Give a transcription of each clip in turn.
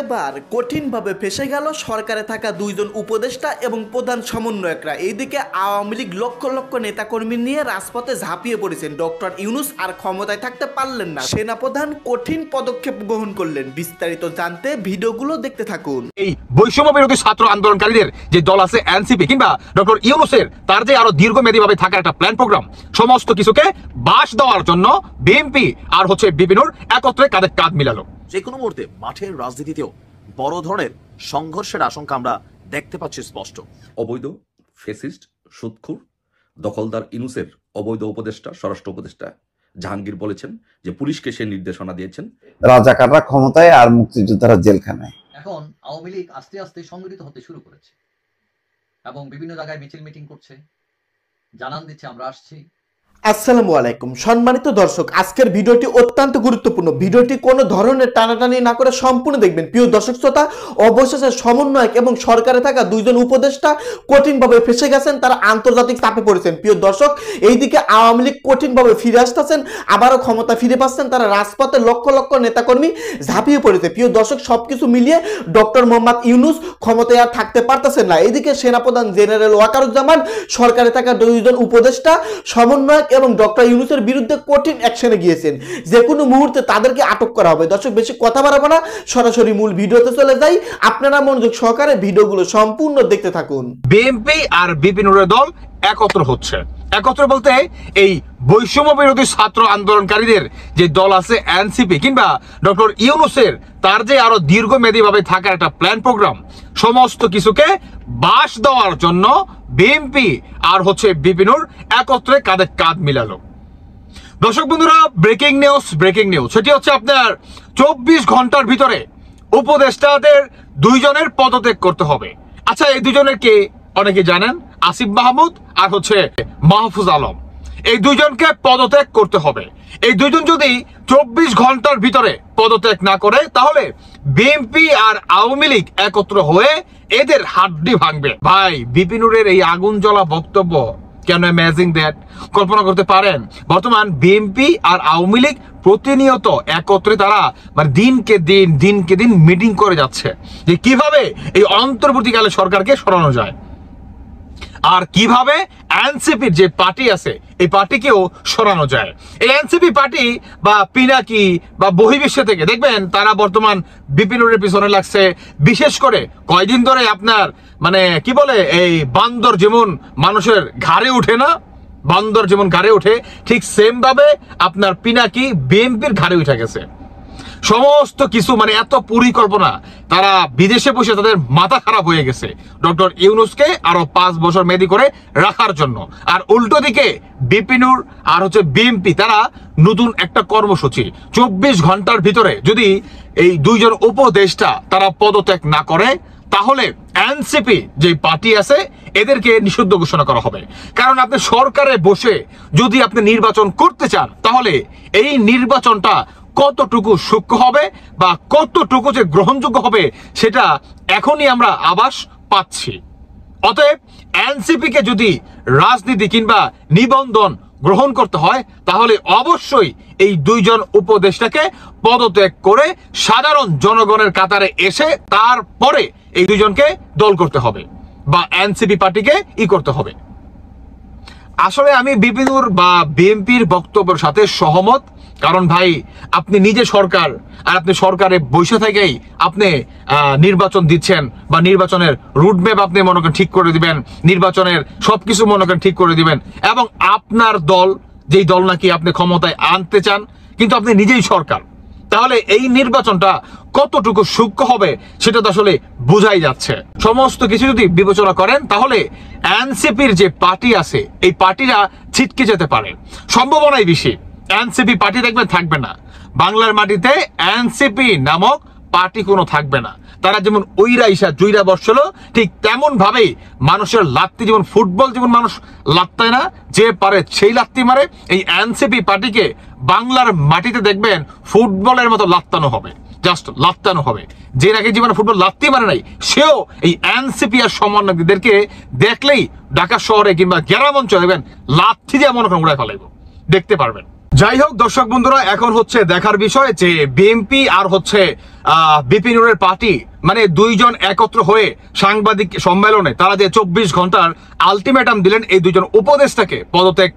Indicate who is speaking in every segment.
Speaker 1: এবার কঠিনভাবে ফেঁসে গেল সরকারে থাকা দুইজন উপদেষ্টা এবং প্রধান সমন্বয়করা। এইদিকে আওয়ামী লীগ লক্ষ লক্ষ নেতাকর্মী নিয়ে রাজপথে ঝাঁপিয়ে পড়েছেন। ডক্টর ইউনূস আর ক্ষমতায় থাকতে পারলেন না, সেনাপ্রধান কঠিন পদক্ষেপ গ্রহণ করলেন। বিস্তারিত জানতে ভিডিওগুলো দেখতে থাকুন।
Speaker 2: এই বৈষম্য বিরোধী ছাত্র আন্দোলনকারীদের যে দল আছে এনসিপি কিংবা ডক্টর ইউনূসের তার যে আরো দীর্ঘমেয়াদীভাবে থাকার একটা প্ল্যান প্রোগ্রাম, সমস্ত কিছুকে বাস দেওয়ার জন্য বিএনপি আর বিপিনুর একত্রে কাঁধে কাঁধ মিলালো।
Speaker 3: যে কোনো মুহূর্তে মাঠের রাজনীতিতেও বড় ধরনের সংঘর্ষের আশঙ্কা আমরা দেখতে পাচ্ছি স্পষ্ট।
Speaker 4: অবৈধ ফেসিস্ট সুদখোর দখলদার ইউনূসের অবৈধ উপদেষ্টা স্বরাষ্ট্র উপদেষ্টা জাহাঙ্গীর বলেছেন যে পুলিশকে সে নির্দেশনা দিয়েছেন
Speaker 5: রাজাকাররা ক্ষমতায় আর মুক্তিযোদ্ধারা জেলখানায়।
Speaker 6: এখন আওয়ামী লীগ আস্তে আস্তে সংগঠিত হতে শুরু করেছে এবং বিভিন্ন জায়গায় মিছিল মিটিং করছে, জানান দিচ্ছে আমরা আসছি।
Speaker 1: আসসালামু আলাইকুম সম্মানিত দর্শক, আজকের ভিডিওটি অত্যন্ত গুরুত্বপূর্ণ। ভিডিওটি কোনো ধরনের টানাটানি না করে সম্পূর্ণ দেখবেন। প্রিয় দর্শক শ্রোতা, অবশেষে সমন্বয়ক এবং সরকারে থাকা দুইজন উপদেষ্টা কঠিনভাবে ফেঁসে গেছেন, তারা আন্তর্জাতিক চাপে পড়েছেন। প্রিয় দর্শক, এইদিকে আওয়ামী লীগ কঠিনভাবে ফিরে আসতেছেন, আবারও ক্ষমতা ফিরে পাচ্ছেন, তারা রাজপথে লক্ষ লক্ষ নেতাকর্মী ঝাঁপিয়ে পড়েছে। প্রিয় দর্শক, সবকিছু মিলিয়ে ডক্টর মোহাম্মদ ইউনূস ক্ষমতায় আর থাকতে পারতেছেন না। এইদিকে সেনাপ্রধান জেনারেল ওয়াকারুজ্জামান সরকারে থাকা দুইজন উপদেষ্টা সমন্বয়ক এবং ডক্টর ইউনূসের বিরুদ্ধে কঠিন অ্যাকশনে গিয়েছেন। যে কোনো মুহূর্তে তাদেরকে আটক করা হবে। দর্শক, বেশি কথা বাড়াবো না, সরাসরি মূল ভিডিওতে চলে যাই। আপনারা মনোযোগ সহকারে ভিডিওগুলো সম্পূর্ণ দেখতে থাকুন।
Speaker 2: বিএনপি আর বিপিনুরের দল একত্র হচ্ছে। একত্র বলতে এই বৈষম্য বিরোধী ছাত্র আন্দোলনকারীদের যে দল আছে এনসিপি কিংবা ডক্টর ইউনূসের তার যে আরো দীর্ঘমেয়াদীভাবে থাকার একটা প্ল্যান প্রোগ্রাম, সমস্ত কিছুকে বাস দেওয়ার জন্য বিএনপি আর বিপিনুর একত্রে কাঁধে কাঁধ মিলালো। দর্শক বন্ধুরা, ব্রেকিং নিউজ সেটি হচ্ছে আপনার 24 ঘন্টার ভিতরে উপদেষ্টাদের দুইজনের পদত্যাগ করতে হবে। আচ্ছা, এই দুজনের কে অনেকে জানেন? আসিফ মাহমুদ আর মাহফুজ আলম, এই দুইজনকে পদত্যাগ করতে হবে। এই দুইজন যদি 24 ঘন্টার ভিতরে পদত্যাগ না করে তাহলে বিএনপি আর আওয়ামী লীগ একত্র হয়ে এদের হাড্ডি ভাঙবে। ভাই, বিপিনুরের এই আগুন জ্বলা বক্তব্য, কেন অ্যামেজিং দ্যাট, কল্পনা করতে পারেন? বর্তমান বিএনপি আর আওয়ামী লীগ প্রতিনিয়ত একত্রে তারা দিনকে দিন মিটিং করে যাচ্ছে যে কিভাবে এই অন্তর্বর্তীকালে সরকারকে সরানো যায় আর কিভাবে এনসিপির যে পার্টি আছে এই পার্টিকেও সরানো যায়। এই এনসিপি পার্টি বা পিনাকি বা বহির্বিশ্ব থেকে দেখবেন তারা বর্তমান বিপিনুরের পিছনে লাগছে। বিশেষ করে কয়দিন ধরে আপনার কি বলে, এই বান্দর যেমন মানুষের ঘাড়ে উঠে না, বান্দর যেমন ঘাড়ে উঠে, ঠিক সেম ভাবে আপনার পিনাকি বিএনপির ঘাড়ে উঠে গেছে। সমস্ত কিছু এত পরিকল্পনা, তারা বিদেশে বসে তাদের মাথা খারাপ হয়ে গেছে ডক্টর ইউনূসকে আরো 5 বছর মেয়াদী করে রাখার জন্য। আর উল্টো দিকে বিপিনুর আর বিএনপি তারা নতুন একটা কর্মসূচি, 24 ঘন্টার ভিতরে যদি এই দুইজন উপদেষ্টা তারা পদত্যাগ না করে তাহলে এনসিপি যে পার্টি আছে এদেরকে নিষিদ্ধ ঘোষণা করা হবে। কারণ আপনি সরকারে বসে যদি আপনি নির্বাচন করতে চান তাহলে এই নির্বাচনটা কতটুকু সূক্ষ্ম হবে বা কতটুকু যে গ্রহণযোগ্য হবে সেটা এখনই আমরা আভাস পাচ্ছি। অতএব এনসিপি কে যদি রাজনীতি কিংবা নিবন্ধন গ্রহণ করতে হয় তাহলে অবশ্যই এই দুইজন উপদেষ্টাকে পদত্যাগ করে সাধারণ জনগণের কাতারে এসে তারপরে এই দুইজনকে দল করতে হবে বা এনসিপি পার্টিকে করতে হবে। আসলে আমি বিপিনুর বা বিএনপির বক্তব্যের সাথে সহমত। কারণ ভাই, আপনি নিজে সরকার আর আপনি সরকারে বসে থেকেই আপনি নির্বাচন দিচ্ছেন বা নির্বাচনের রুটম্যাপ আপনি মনে করেন ঠিক করে দিবেন, নির্বাচনের সবকিছু মনে করেন ঠিক করে দিবেন, এবং আপনার দল যেই দল নাকি আপনি ক্ষমতায় আনতে চান কিন্তু আপনি নিজেই সরকার, তাহলে এই নির্বাচনটা কতটুকু সূক্ষ্ম হবে সেটা তো আসলে বোঝাই যাচ্ছে। সমস্ত কিছু যদি বিবেচনা করেন তাহলে এনসিপির যে পার্টি আছে এই পার্টিরা ছিটকে যেতে পারে, সম্ভাবনাই বেশি। এনসিপি পার্টি দেখবেন থাকবে না বাংলার মাটিতে, এনসিপি নামক পার্টি কোনো থাকবে না। তারা যেমন ওইরা ইসা জুইরা বসছিল ঠিক তেমন ভাবেই মানুষের লাত্তি, যেমন ফুটবল যেমন মানুষ লাত্তায় না, যে পারে সেই লাত্তি মারে, এই এনসিপি পার্টিকে বাংলার মাটিতে দেখবেন ফুটবলের মতো লাত্তানো হবে, জাস্ট লাত্তানো হবে। যে নাকি জীবনে ফুটবল লাত্তি মারে নাই সেও এই এনসিপি আর সমন্বয়কদেরকে দেখলেই ঢাকা শহরে কিংবা গ্রাম অঞ্চলে দেখবেন লাত্তি দিয়ে মনে করেন উড়ায় ফেলাইব, দেখতে পারবেন। যাই হোক দর্শক বন্ধুরা, এখন হচ্ছে দেখার বিষয় যে বিএনপি আর হচ্ছে বিপিন নুরের পার্টি মানে দুইজন একত্র হয়ে সাংবাদিক সম্মেলনে তারা যে 24 ঘন্টার আলটিমেটাম দিলেন এই দুইজন উপদেষ্টাকে পদত্যাগ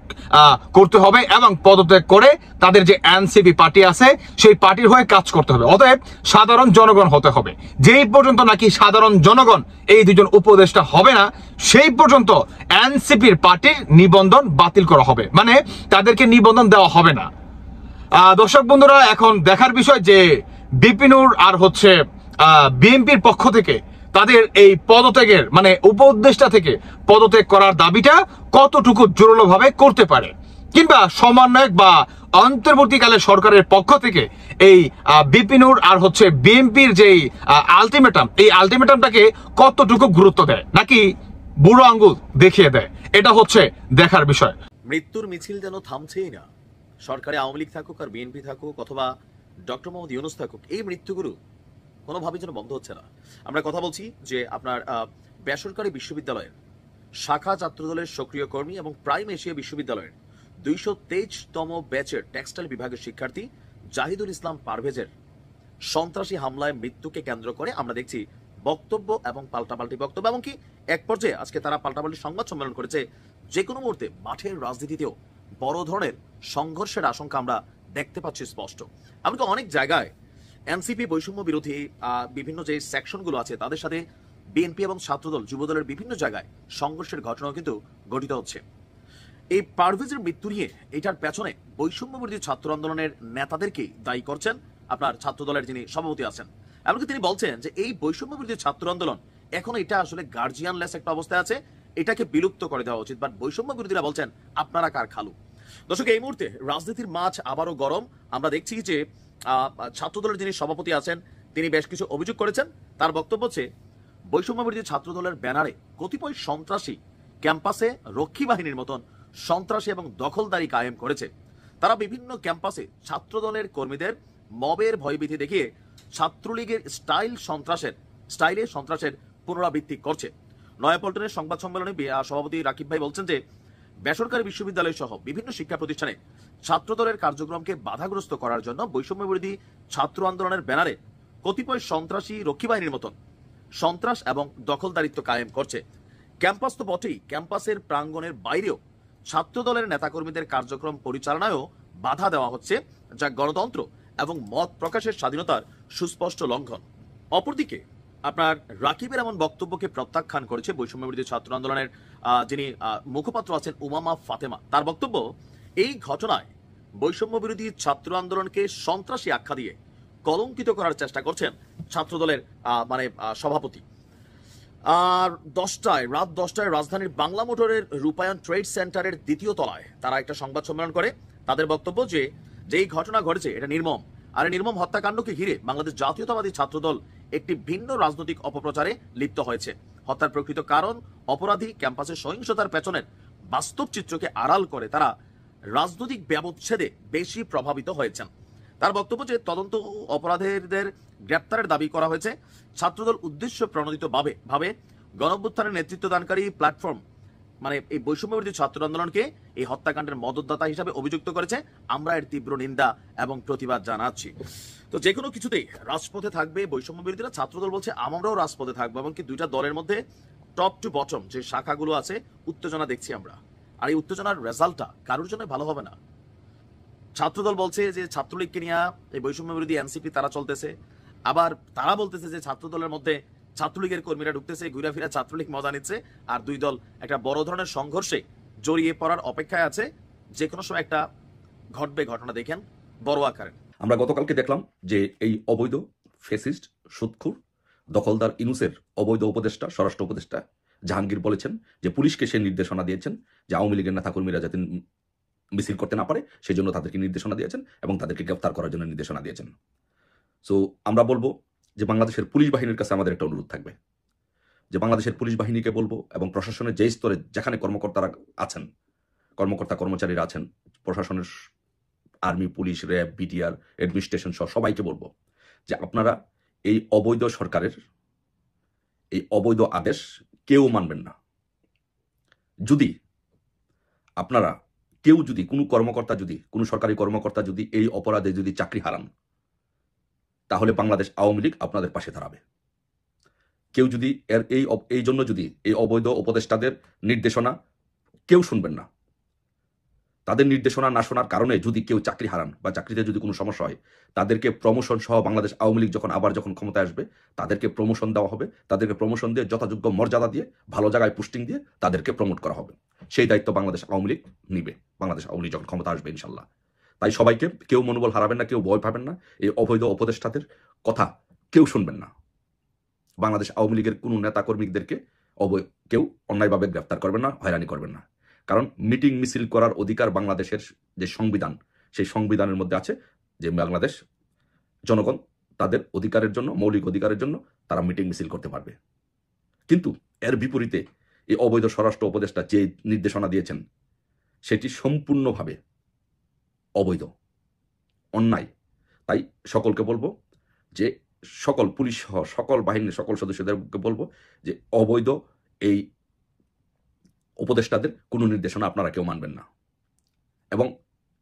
Speaker 2: করতে হবে এবং পদত্যাগ করে তাদের যে এনসিপি পার্টি আছে সেই পার্টির হয়ে কাজ করতে হবে। অতএব সাধারণ জনগণ হতে হবে। যেই পর্যন্ত নাকি সাধারণ জনগণ এই দুজন উপদেষ্টা হবে না সেই পর্যন্ত এনসিপির পার্টির নিবন্ধন বাতিল করা হবে, মানে তাদেরকে নিবন্ধন দেওয়া হবে না। দর্শক বন্ধুরা, এখন দেখার বিষয় যে বিপিনুর আর হচ্ছে বিএনপির পক্ষ থেকে তাদের এই পদত্যাগের মানে উপদেষ্টা থেকে পদত্যাগ করার দাবিটা কতটুকু জোরালোভাবে করতে পারে, কিংবা সমন্বয়ক বা অন্তর্বর্তীকালে সরকারের পক্ষ থেকে এই বিপিনুর আর হচ্ছে বিএনপির যেই আলটিমেটাম এই আলটিমেটামটাকে কতটুকু গুরুত্ব দেয় নাকি বুড়ো আঙ্গুল দেখিয়ে দেয়, এটা হচ্ছে দেখার বিষয়।
Speaker 3: মৃত্যুর মিছিল যেন থামছেই না। সরকারে আওয়ামী লীগ থাকুক আর বিএনপি থাকুক অথবা ডক্টর মোহাম্মদ ইউনূস থাকুক, এই মৃত্যুগুলো কোনোভাবেই যেন বন্ধ হচ্ছে না। আমরা কথা বলছি যে আপনার বেসরকারি বিশ্ববিদ্যালয়ের শাখা ছাত্রদলের সক্রিয় কর্মী এবং প্রাইম এশিয়া বিশ্ববিদ্যালয়ের 223তম ব্যাচের টেক্সটাইল বিভাগের শিক্ষার্থী জাহিদুল ইসলাম পারভেজের সন্ত্রাসী হামলায় মৃত্যুকে কেন্দ্র করে আমরা দেখছি বক্তব্য এবং পাল্টাপাল্টি বক্তব্য, এমনকি এক পর্যায়ে আজকে তারা পাল্টাপাল্টি সংবাদ সম্মেলন করেছে। যে কোনো মুহূর্তে মাঠের রাজনীতিতেও বড় ধরনের সংঘর্ষের আশঙ্কা আমরা দেখতে পাচ্ছি স্পষ্ট। এমনকি অনেক জায়গায় এনসিপি বৈষম্য বিরোধী বিভিন্ন যে সেকশনগুলো আছে তাদের সাথে বিএনপি এবং ছাত্রদল যুবদলের বিভিন্ন জায়গায় সংঘর্ষের ঘটনাও কিন্তু ঘটিত হচ্ছে। এই পারভেজের মৃত্যু নিয়ে এটার পেছনে বৈষম্য বিরোধী ছাত্র আন্দোলনের নেতাদেরকেই দায়ী করছেন আপনার ছাত্রদলের যিনি সভাপতি আছেন। এমনকি তিনি বলছেন যে এই বৈষম্য বিরোধী ছাত্র আন্দোলন এখন এটা আসলে গার্জিয়ানলেস একটা অবস্থায় আছে, এটাকে বিলুপ্ত করে দেওয়া উচিত। বাট বৈষম্য বিরোধীরা বলছেন আপনারা কার খালু। দর্শক, এই মুহূর্তে রাজনীতির মাঝ আবারও গরম। আমরা দেখছি যে ছাত্রদলের যিনি সভাপতি আছেন তিনি বেশ কিছু অভিযোগ করেছেন। তার বক্তব্য হচ্ছে বৈষম্য বিরোধী ছাত্রদলের ব্যানারে কতিপয় সন্ত্রাসী ক্যাম্পাসে রক্ষী বাহিনীর মতন সন্ত্রাসী এবং দখলদারি কায়েম করেছে। তারা বিভিন্ন ক্যাম্পাসে ছাত্রদলের কর্মীদের মবের ভয়ভীতি দেখিয়ে ছাত্রলীগের স্টাইলে সন্ত্রাসের পুনরাবৃত্তি করছে। নয়াপল্টনের সংবাদ সম্মেলনে সভাপতি রাকিব ভাই বলছেন যে বেসরকারি বিশ্ববিদ্যালয় সহ বিভিন্ন শিক্ষা প্রতিষ্ঠানে ছাত্রদলের কার্যক্রমকে বাধাগ্রস্ত করার জন্য বৈষম্য বিরোধী ছাত্র আন্দোলনের ব্যানারে কতিপয় সন্ত্রাসী রক্ষী বাহিনীর মতন সন্ত্রাস এবং দখলদারিত্ব কায়েম করছে। ক্যাম্পাস তো বটেই, ক্যাম্পাসের প্রাঙ্গণের বাইরেও ছাত্রদলের নেতাকর্মীদের কার্যক্রম পরিচালনায়ও বাধা দেওয়া হচ্ছে, যা গণতন্ত্র এবং মত প্রকাশের স্বাধীনতার সুস্পষ্ট লঙ্ঘন। অপরদিকে আপনার রাকিবের এমন বক্তব্যকে প্রত্যাখ্যান করেছে বৈষম্য বিরোধী ছাত্র আন্দোলনের যিনি মুখপাত্র আছেন উমামা ফাতেমা। তার বক্তব্য, এই ঘটনায় বৈষম্য বিরোধী ছাত্র আন্দোলনকে সন্ত্রাসী আখ্যা দিয়ে কলঙ্কিত করার চেষ্টা করছেন ছাত্রদলের সভাপতি। আর রাত 10টায় রাজধানীর বাংলা মোটরের রূপায়ণ ট্রেড সেন্টারের দ্বিতীয় তলায় তারা একটা সংবাদ সম্মেলন করে। তাদের বক্তব্য যে যেই ঘটনা ঘটেছে এটা নির্মম, আর এই নির্মম হত্যাকাণ্ডকে ঘিরে বাংলাদেশ জাতীয়তাবাদী ছাত্রদল একটি ভিন্ন রাজনৈতিক অপপ্রচারে লিপ্ত হয়েছে। হত্যার প্রকৃত কারণ, অপরাধী, ক্যাম্পাসের সহিংসতার পেছনের বাস্তব চিত্রকে আড়াল করে তারা রাজনৈতিক ব্যবচ্ছেদে বেশি প্রভাবিত হয়েছেন। তার বক্তব্য যে তদন্ত অপরাধীদের গ্রেপ্তারের দাবি করা হয়েছে। ছাত্রদল উদ্দেশ্য প্রণোদিত ভাবে গণঅভ্যুত্থানের নেতৃত্বদানকারী প্ল্যাটফর্ম এই বৈষম্য বিরোধী ছাত্র আন্দোলনকে এই হত্যাকাণ্ডের মদতদাতা হিসাবে অভিযুক্ত করেছে। আমরা এর তীব্র নিন্দা এবং প্রতিবাদ জানাচ্ছি। তো যে কোনো কিছুতেই রাজপথে থাকবে বৈষম্য বিরোধীরা। ছাত্রদল বলছে আমরাও রাজপথে থাকবো, এমনকি দুইটা দলের মধ্যে টপ টু বটম যে শাখাগুলো আছে উত্তেজনা দেখছি আমরা, আর এই উত্তেজনার রেজাল্টটা কারোর জন্য ভালো হবে না। ছাত্রদল বলছে যে ছাত্রলীগকে নিয়ে এই বৈষম্য বিরোধী এনসিপি তারা চলতেছে, আবার তারা বলতেছে যে ছাত্রদলের মধ্যে ছাত্রলীগের কর্মীরা ঢুকতেছে, ঘুরে ফিরে ছাত্রলীগ মজা নিচ্ছে, আর দুই দল একটা বড় ধরনের সংঘর্ষে জড়িয়ে পড়ার অপেক্ষায় আছে। যে কোনো সময় একটা ঘটবে ঘটনা, দেখেন বড় আকারে।
Speaker 4: আমরা গতকালকে দেখলাম যে এই অবৈধ ফেসিস্ট সুদখোর দখলদার ইউনূসের অবৈধ উপদেষ্টা স্বরাষ্ট্র উপদেষ্টা জাহাঙ্গীর বলেছেন যে পুলিশকে সে নির্দেশনা দিয়েছেন যে আওয়ামী লীগের নেতাকর্মীরা যাতে মিছিল করতে না পারে সেই জন্য তাদেরকে নির্দেশনা দিয়েছেন এবং তাদেরকে গ্রেফতার করার জন্য নির্দেশনা দিয়েছেন। সো আমরা বলবো যে বাংলাদেশের পুলিশ বাহিনীর কাছে আমাদের একটা অনুরোধ থাকবে যে বাংলাদেশের পুলিশ বাহিনীকে বলবো এবং প্রশাসনের যে স্তরে যেখানে কর্মকর্তা কর্মচারীরা আছেন, প্রশাসনের army, police, RAB, BTR, administration সহ সবাইকে বলবো যে আপনারা এই অবৈধ সরকারের এই অবৈধ আদেশ কেউ মানবেন না। যদি আপনারা কেউ যদি কোনো কর্মকর্তা যদি কোনো সরকারি কর্মকর্তা যদি এই অপরাধে যদি চাকরি হারান, তাহলে বাংলাদেশ আওয়ামী লীগ আপনাদের পাশে দাঁড়াবে। কেউ যদি এই জন্য যদি এই অবৈধ উপদেষ্টাদের নির্দেশনা কেউ শুনবেন না, তাদের নির্দেশনা না শোনার কারণে যদি কেউ চাকরি হারান বা চাকরিতে যদি কোনো সমস্যা হয়, তাদেরকে প্রমোশন সহ বাংলাদেশ আওয়ামী লীগ যখন ক্ষমতায় আসবে, তাদেরকে প্রমোশন দেওয়া হবে। তাদেরকে প্রমোশন দিয়ে যথাযোগ্য মর্যাদা দিয়ে ভালো জায়গায় পোস্টিং দিয়ে তাদেরকে প্রমোট করা হবে। সেই দায়িত্ব বাংলাদেশ আওয়ামী লীগ নিবে, বাংলাদেশ আওয়ামী লীগ যখন ক্ষমতা আসবে ইনশাল্লাহ। তাই সবাইকে কেউ মনোবল হারাবেন না, কেউ ভয় পাবেন না। এই অবৈধ উপদেষ্টাদের কথা কেউ শুনবেন না। বাংলাদেশ আওয়ামী লীগের কোনো নেতা কর্মীদেরকে কেউ অন্যায়ভাবে গ্রেফতার করবেন না, হয়রানি করবেন না। কারণ মিটিং মিছিল করার অধিকার বাংলাদেশের যে সংবিধান, সেই সংবিধানের মধ্যে আছে যে বাংলাদেশ জনগণ তাদের অধিকারের জন্য, মৌলিক অধিকারের জন্য তারা মিটিং মিছিল করতে পারবে। কিন্তু এর বিপরীতে এই অবৈধ স্বরাষ্ট্র উপদেষ্টা যে নির্দেশনা দিয়েছেন, সেটি সম্পূর্ণভাবে অবৈধ, অন্যায়। তাই সকলকে বলবো যে সকল পুলিশ সহ সকল বাহিনীর সকল সদস্যদেরকে বলবো যে অবৈধ এই উপদেষ্টাদের কোনো নির্দেশনা আপনারা কেউ মানবেন না। এবং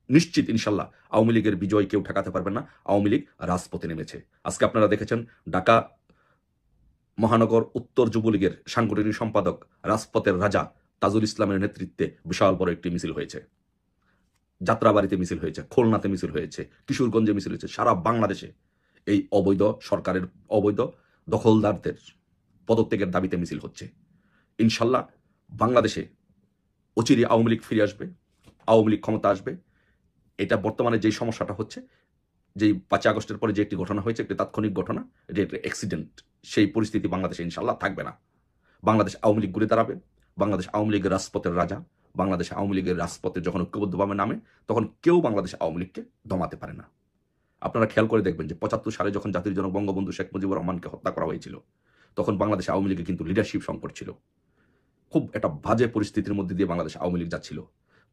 Speaker 4: নিশ্চিত ইনশাল্লাহ আওয়ামী লীগের বিজয় কেউ ঠেকাতে পারবেন না। আওয়ামী লীগ রাজপথে নেমেছে। আজকে আপনারা দেখেছেন ঢাকা মহানগর উত্তর যুবলীগের সাংগঠনিক সম্পাদক রাজপথের রাজা তাজুল ইসলামের নেতৃত্বে বিশাল বড় একটি মিছিল হয়েছে। যাত্রাবাড়িতে মিছিল হয়েছে, খুলনাতে মিছিল হয়েছে, কিশোরগঞ্জে মিছিল হয়েছে। সারা বাংলাদেশে এই অবৈধ সরকারের অবৈধ দখলদারদের পদত্যাগের দাবিতে মিছিল হচ্ছে। ইনশাল্লাহ বাংলাদেশে অচিরে আওয়ামী লীগ ফিরে আসবে, আওয়ামী লীগ ক্ষমতা আসবে। এটা বর্তমানে যেই সমস্যাটা হচ্ছে, যেই 5 আগস্টের পরে যে একটি ঘটনা হয়েছে, একটি তাৎক্ষণিক ঘটনা, এটা একটা অ্যাক্সিডেন্ট, সেই পরিস্থিতি বাংলাদেশে ইনশাল্লাহ থাকবে না। বাংলাদেশ আওয়ামী লীগ ঘুরে দাঁড়াবে। বাংলাদেশ আওয়ামী লীগের রাজপথের রাজা, বাংলাদেশ আওয়ামী লীগের রাজপথে যখন ঐক্যবদ্ধভাবে নামে, তখন কেউ বাংলাদেশ আওয়ামী লীগকে দমাতে পারে না। আপনারা খেয়াল করে দেখবেন যে 75 সালে যখন জাতির জনক বঙ্গবন্ধু শেখ মুজিবুর রহমানকে হত্যা করা হয়েছিল, তখন বাংলাদেশ আওয়ামী লীগের কিন্তু লিডারশিপ সংকট ছিল। খুব একটা বাজে পরিস্থিতির মধ্যে দিয়ে বাংলাদেশ আওয়ামী লীগ যাচ্ছিল।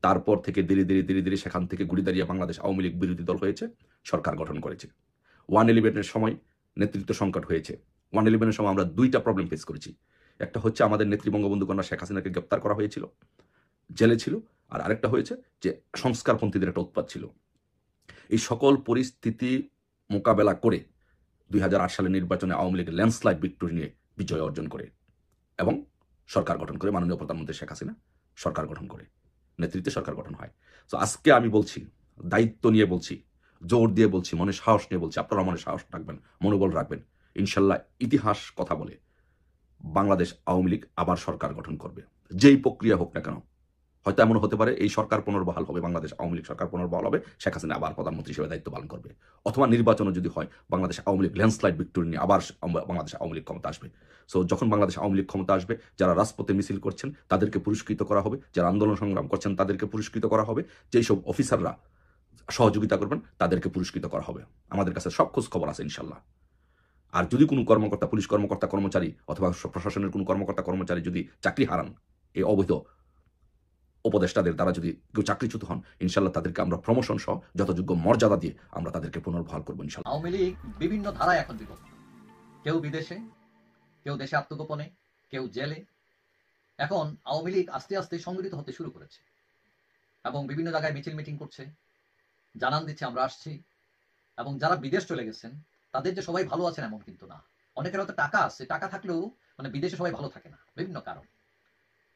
Speaker 4: তারপর থেকে ধীরে ধীরে সেখান থেকে ঘুরে দাঁড়িয়ে বাংলাদেশ আওয়ামী লীগ বিরোধী দল হয়েছে, সরকার গঠন করেছে। 111-এর সময় নেতৃত্ব সংকট হয়েছে। 111-এর সময় আমরা 2টা প্রবলেম ফেস করেছি। একটা হচ্ছে আমাদের নেত্রী বঙ্গবন্ধু কন্যা শেখ হাসিনাকে গ্রেপ্তার করা হয়েছিল, জেলে ছিল। আর আরেকটা হয়েছে যে সংস্কারপন্থীদের একটা উৎপাত ছিল। এই সকল পরিস্থিতি মোকাবেলা করে 2008 সালের নির্বাচনে আওয়ামী লীগের ল্যান্ডস্লাইড ভিক্টোরি নিয়ে বিজয় অর্জন করে এবং সরকার গঠন করে, মাননীয় প্রধানমন্ত্রী শেখ হাসিনা সরকার গঠন করে, নেতৃত্বে সরকার গঠন হয়। তো আজকে আমি বলছি, দায়িত্ব নিয়ে বলছি, জোর দিয়ে বলছি, মনে সাহস নিয়ে বলছি, আপনারা মনে সাহস রাখবেন, মনোবল রাখবেন। ইনশাল্লাহ ইতিহাস কথা বলে বাংলাদেশ আওয়ামী লীগ আবার সরকার গঠন করবে। যেই প্রক্রিয়া হোক না কেন, হয়তো এমন হতে পারে এই সরকার পুনর্বহাল হবে, বাংলাদেশ আওয়ামী লীগ সরকার পুনর্বহাল হবে, শেখ হাসিনা আবার প্রধানমন্ত্রী হিসেবে দায়িত্ব পালন করবে। অথবা নির্বাচনও যদি হয়, বাংলাদেশ আওয়ামী লীগ ল্যান্ডস্লাইড ভিক্টোরি নিয়ে আবার বাংলাদেশ আওয়ামী লীগ ক্ষমতা আসবে। সো যখন বাংলাদেশ আওয়ামী লীগ ক্ষমতা আসবে, যারা রাজপথে মিছিল করছেন তাদেরকে পুরস্কৃত করা হবে, যারা আন্দোলন সংগ্রাম করছেন তাদেরকে পুরস্কৃত করা হবে, যেই সব অফিসাররা সহযোগিতা করবেন তাদেরকে পুরস্কৃত করা হবে। আমাদের কাছে সব খোঁজ খবর আছে ইনশাল্লাহ। আর যদি কোনো কর্মকর্তা, পুলিশ কর্মকর্তা কর্মচারী অথবা প্রশাসনের কোনো কর্মকর্তা কর্মচারী যদি চাকরি হারান, এই অবৈধ উপদেষ্টাদের দ্বারা যদি কেউ চাকরিচ্যুত হন, ইনশাল্লাহ তাদেরকে আমরা প্রমোশন সহ যথাযোগ্য মর্যাদা দিয়ে আমরা তাদেরকে পুনর্বহাল করবো ইনশাল্লাহ।
Speaker 6: আওয়ামী লীগ বিভিন্ন ধারায় এখন বিভক্ত, কেউ বিদেশে, কেউ দেশে আত্মগোপনে, কেউ জেলে। এখন আওয়ামী লীগ আস্তে আস্তে সংগঠিত হতে শুরু করেছে এবং বিভিন্ন জায়গায় মিছিল মিটিং করছে, জানান দিচ্ছে আমরা আসছি। এবং যারা বিদেশ চলে গেছেন তাদের যে সবাই ভালো আছেন এমন কিন্তু না। অনেকের হয়তো টাকা আছে, টাকা থাকলেও মানে বিদেশে সবাই ভালো থাকে না, বিভিন্ন কারণ।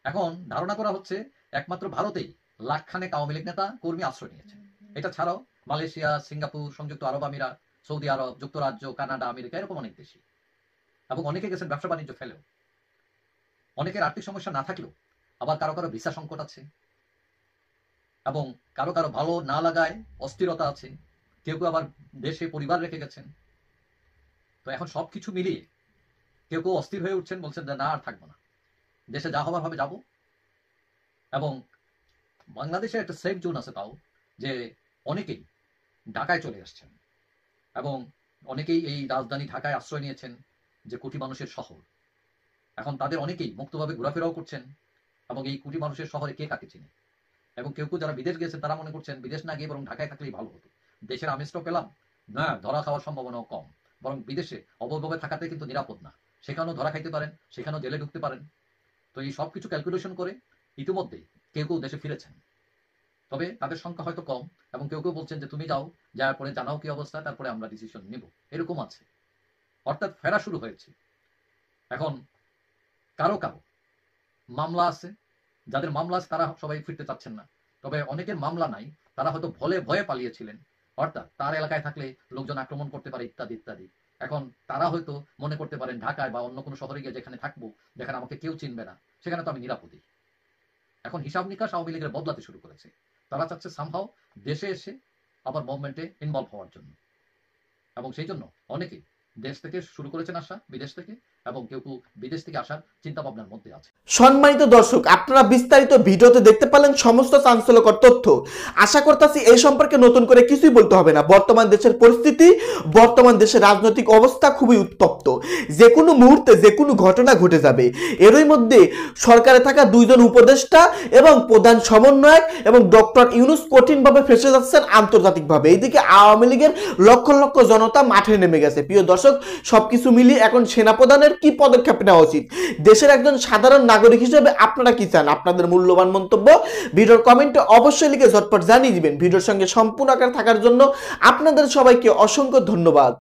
Speaker 6: এখন ধারণা করা হচ্ছে একমাত্র ভারতেই লাখখানেক আওয়ামী লীগ নেতা কর্মী আশ্রয় নিয়েছে। এটা ছাড়াও মালয়েশিয়া, সিঙ্গাপুর, সংযুক্ত আরব আমিরাত, সৌদি আরব, যুক্তরাজ্য, কানাডা, আমেরিকা, এরকম অনেক দেশই। এবং অনেকে গেছেন ব্যবসা বাণিজ্য ফেলেও। অনেকের আর্থিক সমস্যা না থাকলেও আবার কারো কারো ভিসা সংকট আছে এবং কারো কারো ভালো না লাগায় অস্থিরতা আছে, কেউ কেউ আবার দেশে পরিবার রেখে গেছেন। তো এখন সবকিছু মিলিয়ে কেউ কেউ অস্থির হয়ে উঠছেন, বলছেন যে না আর থাকবো না, দেশে যা হবার হবে যাবো। এবং বাংলাদেশে একটা সেফ জোন আছে, তাও যে অনেকেই ঢাকায় চলে আসছেন এবং অনেকেই এই রাজধানী ঢাকায় আশ্রয় নিয়েছেন, যে কোটি মানুষের শহর। এখন তাদের অনেকেই মুক্তভাবে ঘোরাফেরাও করছেন এবং এই কোটি মানুষের শহরে কে কাকে চিনে। এবং কেউ কেউ যারা বিদেশ গেছেন তারা মনে করছেন বিদেশ না গিয়ে বরং ঢাকায় থাকলেই ভালো হতো, দেশের আমেজটাও পেলাম না, ধরা খাওয়ার সম্ভাবনাও কম, বরং বিদেশে অবৈধভাবে থাকাতে কিন্তু নিরাপদ না, সেখানেও ধরা খাইতে পারেন, সেখানেও জেলে ঢুকতে পারেন। তো এই সব কিছু ক্যালকুলেশন করে ইতিমধ্যেই কেউ কেউ দেশে ফিরেছেন তবে তাদের সংখ্যা হয়তো কম, এবং কেউ কেউ বলছেন যে তুমি যাও, যাওয়ার পরে জানাও কি অবস্থা, তারপরে আমরা ডিসিশন নিব, এরকম আছে। অর্থাৎ ফেরা শুরু হয়েছে। এখন কারো কারো মামলা আছে, যাদের মামলা আছে তারা সবাই ফিরতে চাচ্ছেন না। তবে অনেকের মামলা নাই, তারা হয়তো ভয়ে পালিয়েছিলেন। অর্থাৎ তার এলাকায় থাকলে লোকজন আক্রমণ করতে পারে ইত্যাদি ইত্যাদি। এখন তারা হয়তো মনে করতে পারেন ঢাকায় বা অন্য কোনো শহরে গিয়ে যেখানে থাকবো, যেখানে আমাকে কেউ চিনবে না, সেখানে তো আমি নিরাপদই। এখন হিসাব নিকাশ আওয়ামী লীগের বদলাতে শুরু করেছে। তারা চাচ্ছে সামহাও দেশে এসে আবার মুভমেন্টে ইনভলভ হওয়ার জন্য, এবং সেই জন্য অনেকে দেশ থেকে শুরু করেছেন আসা, বিদেশ থেকে, এবং কেউ কেউ বিদেশ থেকে আসার চিন্তা ভাবনার মধ্যে আছে।
Speaker 1: সম্মানিত দর্শক, আপনারা বিস্তারিত ভিডিওতে দেখতে পেলেন সমস্ত চাঞ্চল্যকর তথ্য। আশা করতেছি এই সম্পর্কে নতুন করে কিছুই বলতে হবে না। বর্তমান দেশের পরিস্থিতি, বর্তমান দেশের রাজনৈতিক অবস্থা খুবই উত্তপ্ত। যে কোনো মুহূর্তে যে কোনো ঘটনা ঘটে যাবে। এরই মধ্যে সরকারে থাকা দুইজন উপদেষ্টা এবং প্রধান সমন্বয়ক এবং ডক্টর ইউনূস কঠিনভাবে ফেঁসে যাচ্ছেন আন্তর্জাতিকভাবে। এইদিকে আওয়ামী লীগের লক্ষ লক্ষ জনতা মাঠে নেমে গেছে। প্রিয় দর্শক, সবকিছু মিলিয়ে এখন সেনাপ্রধানের কি পদক্ষেপ নেওয়া উচিত, দেশের একজন সাধারণ নাগরিক হিসেবে আপনারা কি চান? আপনাদের মূল্যবান মন্তব্য ভিডিওর কমেন্টে অবশ্যই লিখে ঝটপট জানিয়ে দিবেন। ভিডিওর সঙ্গে সম্পূর্ণ আকারে থাকার জন্য আপনাদের সবাইকে অসংখ্য ধন্যবাদ।